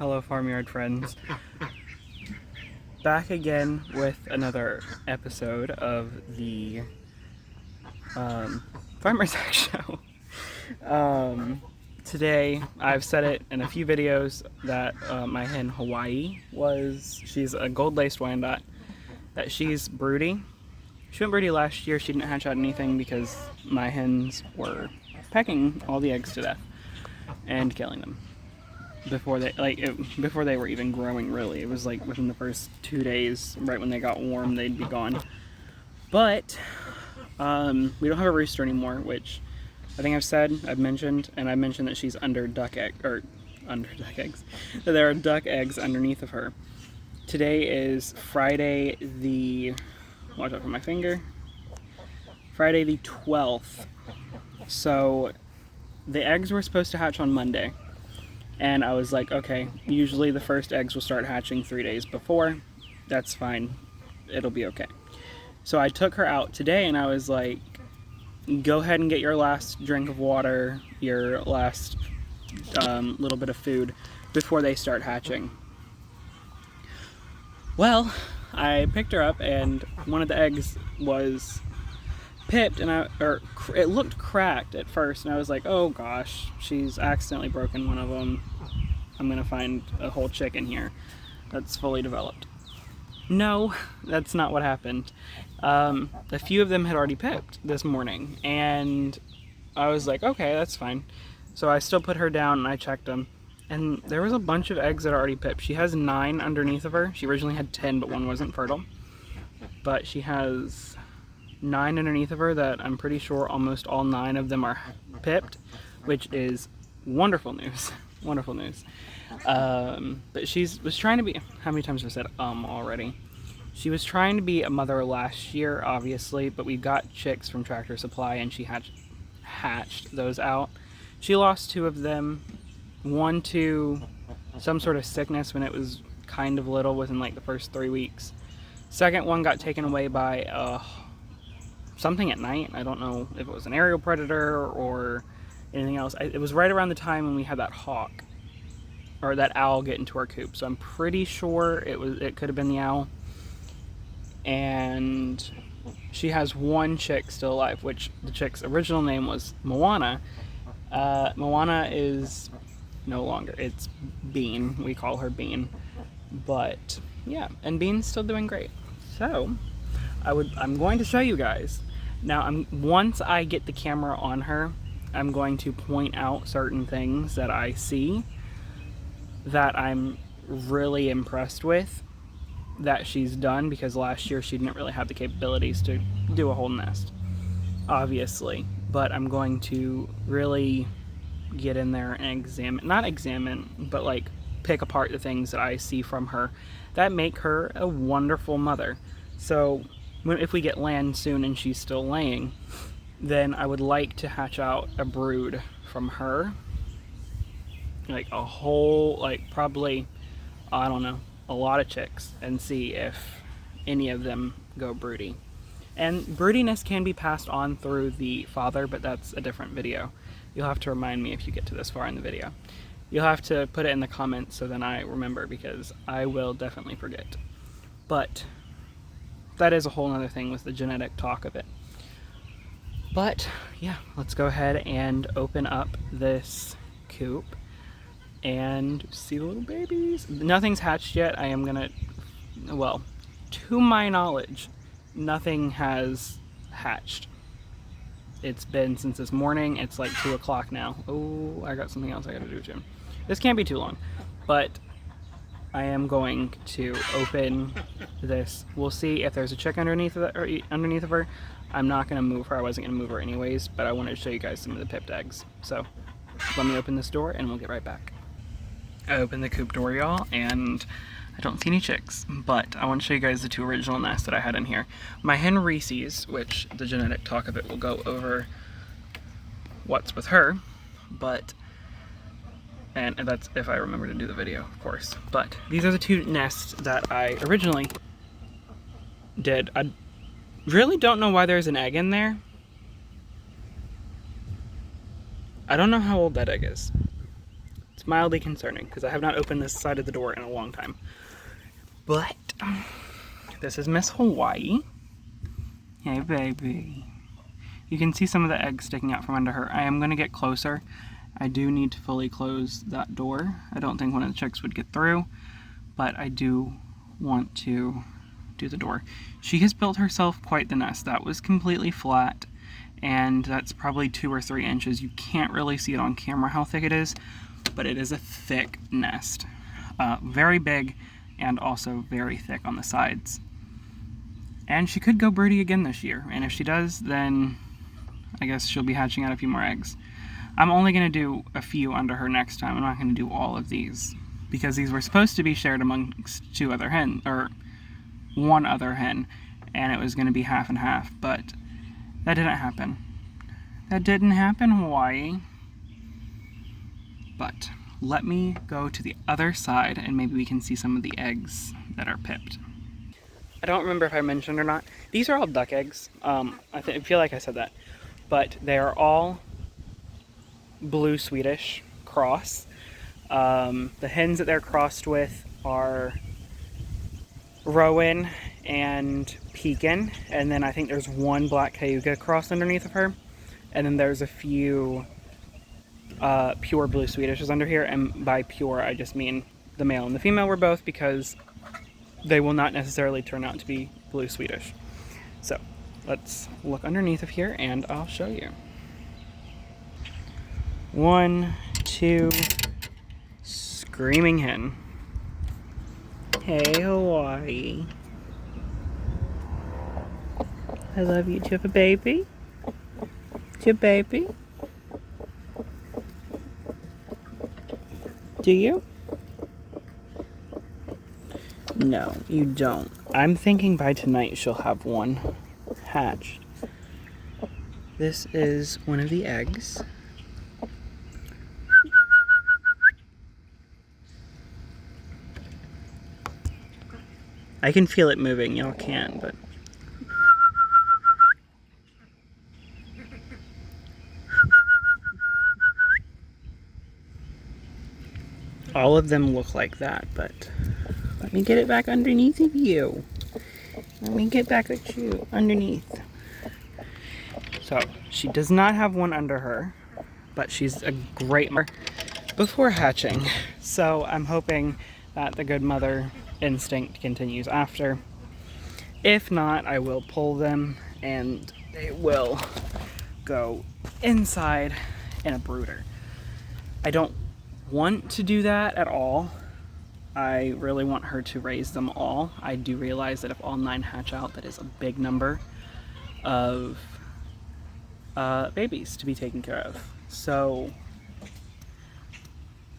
Hello farmyard friends. Back again with another episode of the Farmer's Egg Show. Today, I've said it in a few videos that my hen Hawaii she's a gold-laced Wyandotte, that she's broody. She went broody last year. She didn't hatch out anything because my hens were pecking all the eggs to death and killing them before they were even growing. Really, it was like within the first 2 days, right when they got warm, they'd be gone. But we don't have a rooster anymore, which I think I've mentioned that she's under duck eggs. That there are duck eggs underneath of her. Today is Friday the, watch out for my finger, Friday the 12th. So the eggs were supposed to hatch on Monday. And I was like, okay, usually the first eggs will start hatching 3 days before. That's fine. It'll be okay. So I took her out today and I was like, go ahead and get your last drink of water, your last little bit of food before they start hatching. Well, I picked her up and one of the eggs was pipped, and it looked cracked at first, and I was like, oh gosh, she's accidentally broken one of them. I'm gonna find a whole chick in here that's fully developed. No, that's not what happened. A few of them had already pipped this morning, and I was like, okay, that's fine. So I still put her down and I checked them, and there was a bunch of eggs that already pipped. She has 9 underneath of her. She originally had 10, but one wasn't fertile. But she has 9 underneath of her that I'm pretty sure almost all 9 of them are pipped, which is wonderful news. Wonderful news. But was trying to be, how many times have I said already? She was trying to be a mother last year, obviously, but we got chicks from Tractor Supply and she hatched those out. She lost 2 of them, one to some sort of sickness when it was kind of little, within like the first 3 weeks. Second one got taken away by something at night. I don't know if it was an aerial predator or anything else. It was right around the time when we had that hawk or that owl get into our coop, so I'm pretty sure it could have been the owl. And she has 1 chick still alive, which the chick's original name was Moana. Moana is no longer, it's Bean. We call her Bean. But yeah, and Bean's still doing great. So I'm going to show you guys. Now, once I get the camera on her, I'm going to point out certain things that I see that I'm really impressed with that she's done, because last year she didn't really have the capabilities to do a whole nest, obviously. But I'm going to really get in there and not examine, but like pick apart the things that I see from her that make her a wonderful mother. So if we get land soon and she's still laying, then I would like to hatch out a brood from her. Like a whole, like probably, I don't know, a lot of chicks, and see if any of them go broody. And broodiness can be passed on through the father, but that's a different video. You'll have to remind me if you get to this far in the video. You'll have to put it in the comments so then I remember, because I will definitely forget. But that is a whole other thing with the genetic talk of it. But yeah, let's go ahead and open up this coop and see the little babies. Nothing's hatched yet. Well, to my knowledge, nothing has hatched. It's been since this morning. It's like 2 o'clock now. Oh, I got something else I gotta do too. This can't be too long, but I am going to open this. We'll see if there's a chick underneath of her. I'm not gonna move her. I wasn't gonna move her anyways, but I wanted to show you guys some of the pipped eggs. So let me open this door and we'll get right back. I opened the coop door, y'all, and I don't see any chicks, but I want to show you guys the 2 original nests that I had in here. My hen Reese's, which the genetic talk of it will go over what's with her, and that's if I remember to do the video, of course. But these are the 2 nests that I originally did. I really don't know why there's an egg in there. I don't know how old that egg is. It's It's mildly concerning because I have not opened this side of the door in a long time. But this is Miss Hawaii. Hey, baby. You can see some of the eggs sticking out from under her. I am going to get closer. I do need to fully close that door. I don't think one of the chicks would get through, but I do want to do the door. She has built herself quite the nest. That was completely flat, and that's probably 2 or 3 inches. You can't really see it on camera how thick it is, but it is a thick nest. Very big and also very thick on the sides. And she could go broody again this year, and if she does, then I guess she'll be hatching out a few more eggs. I'm only going to do a few under her next time. I'm not going to do all of these, because these were supposed to be shared amongst 2 other hens, or 1 other hen, and it was going to be half and half, but that didn't happen. That didn't happen, Hawaii. But let me go to the other side and maybe we can see some of the eggs that are pipped. I don't remember if I mentioned or not. These are all duck eggs. I feel like I said that. But they are all blue Swedish cross. The hens that they're crossed with are Rowan and Pekin. And then I think there's 1 black Cayuga crossed underneath of her. And then there's a few pure blue Swedishes under here. And by pure, I just mean the male and the female were both, because they will not necessarily turn out to be blue Swedish. So let's look underneath of here and I'll show you. 1, 2, screaming hen. Hey, Hawaii. I love you. Do you have a baby? Do you have a baby? Do you? No, you don't. I'm thinking by tonight she'll have 1 hatched. This is one of the eggs. I can feel it moving. Y'all can't, but... all of them look like that, but... let me get it back underneath of you. Let me get back at you underneath. So, she does not have 1 under her, but she's a great mother before hatching. So, I'm hoping that the good mother instinct continues after. If not, I will pull them and they will go inside in a brooder. I don't want to do that at all. I really want her to raise them all. I do realize that if all 9 hatch out, that is a big number of babies to be taken care of. So,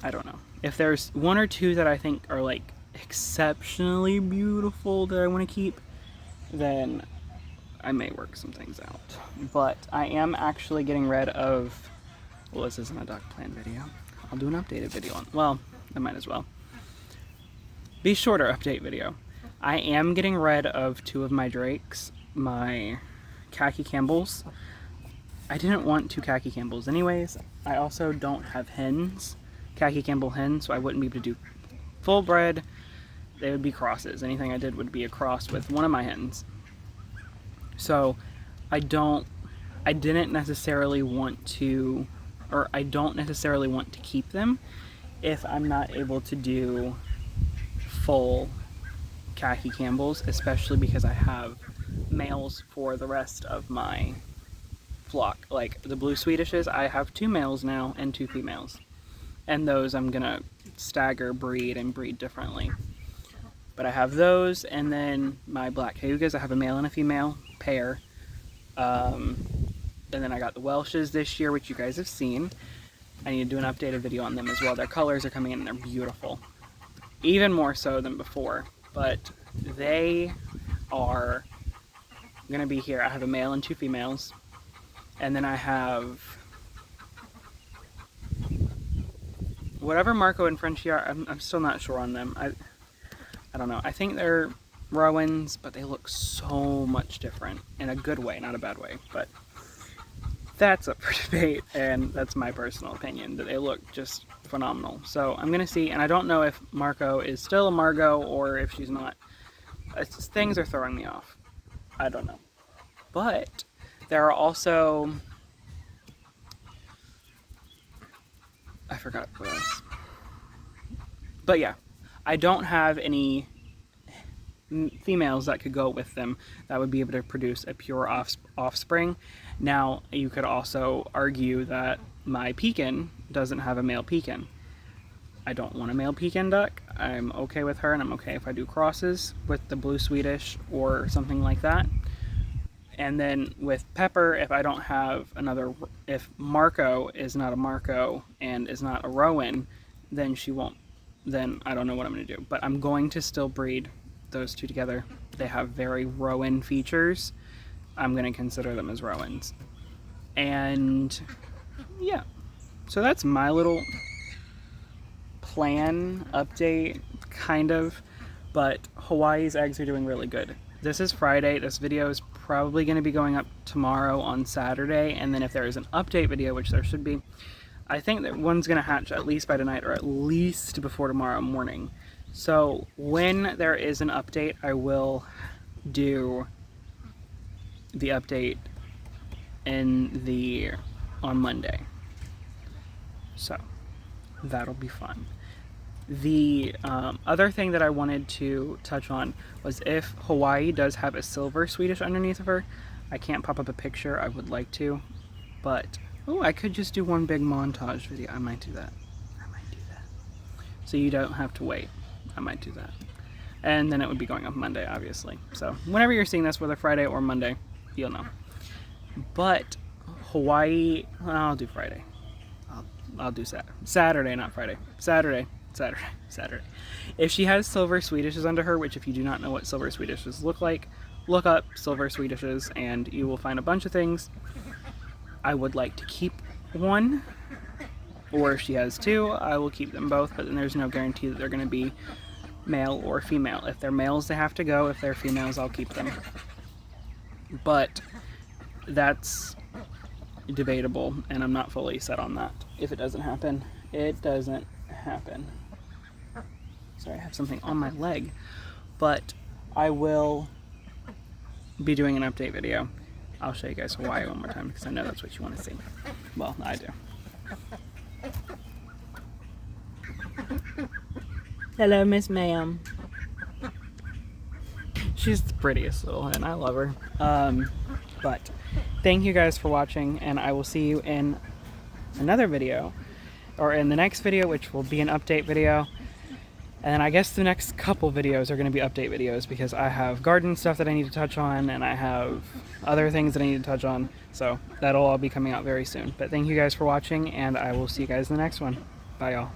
I don't know. If there's 1 or 2 that I think are like exceptionally beautiful that I want to keep, then I may work some things out. But I am actually getting rid of, well, this isn't a duck plan video. I'll do an updated video on, well, I might as well. Be shorter update video. I am getting rid of 2 of my drakes, my khaki Campbells. I didn't want 2 khaki Campbells anyways. I also don't have hens, khaki Campbell hens, so I wouldn't be able to do full bred. They would be crosses. Anything I did would be a cross with one of my hens. So I didn't necessarily want to, or I don't necessarily want to keep them if I'm not able to do full khaki Campbells, especially because I have males for the rest of my flock. Like the blue Swedishes, I have 2 males now and 2 females. And those I'm gonna stagger breed and breed differently. But I have those, and then my black Cayugas, I have a male and a female pair. And then I got the Welshes this year, which you guys have seen. I need to do an updated video on them as well. Their colors are coming in and they're beautiful. Even more so than before. But they are going to be here. I have a male and 2 females. And then I have whatever Marco and Frenchie are. I'm still not sure on them. I don't know. I think they're Rowans, but they look so much different. In a good way, not a bad way. But that's up for debate, and that's my personal opinion, that they look just phenomenal. So I'm gonna see, and I don't know if Marco is still a Margot or if she's not. It's just, things are throwing me off. I don't know. But there are also, I forgot what else. But yeah, I don't have any females that could go with them that would be able to produce a pure offspring. Now, you could also argue that my pekin doesn't have a male pekin. I don't want a male pekin duck. I'm okay with her, and I'm okay if I do crosses with the blue Swedish or something like that. And then with Pepper, if I don't have another, if Marco is not a Marco and is not a Rowan, then she won't, then I don't know what I'm going to do. But I'm going to still breed those two together. They have very Rowan features. I'm going to consider them as Rowans. And yeah, so that's my little plan update, kind of. But Hawaii's eggs are doing really good. This is Friday. This video is probably going to be going up tomorrow on Saturday, and then if there is an update video, which there should be, I think that one's going to hatch at least by tonight or at least before tomorrow morning. So when there is an update, I will do the update on Monday. So that'll be fun. The other thing that I wanted to touch on was if Hawaii does have a silver Swedish underneath of her. I can't pop up a picture, I would like to, but oh, I could just do one big montage video. I might do that. So you don't have to wait. I might do that. And then it would be going up Monday, obviously. So whenever you're seeing this, whether Friday or Monday, you'll know. But Hawaii, I'll do Friday. I'll do Saturday, not Friday. Saturday. If she has silver Swedishes under her, which if you do not know what silver Swedishes look like, look up silver Swedishes and you will find a bunch of things. I would like to keep one, or if she has two, I will keep them both, but then there's no guarantee that they're going to be male or female. If they're males, they have to go. If they're females, I'll keep them. But that's debatable, and I'm not fully set on that. If it doesn't happen, it doesn't happen. Sorry, I have something on my leg. But I will be doing an update video. I'll show you guys Hawaii one more time because I know that's what you want to see. Well, I do. Hello, Miss Ma'am. She's the prettiest little hen. I love her. But thank you guys for watching, and I will see you in another video, or in the next video, which will be an update video. And then I guess the next couple videos are going to be update videos because I have garden stuff that I need to touch on, and I have other things that I need to touch on. So that'll all be coming out very soon. But thank you guys for watching, and I will see you guys in the next one. Bye, y'all.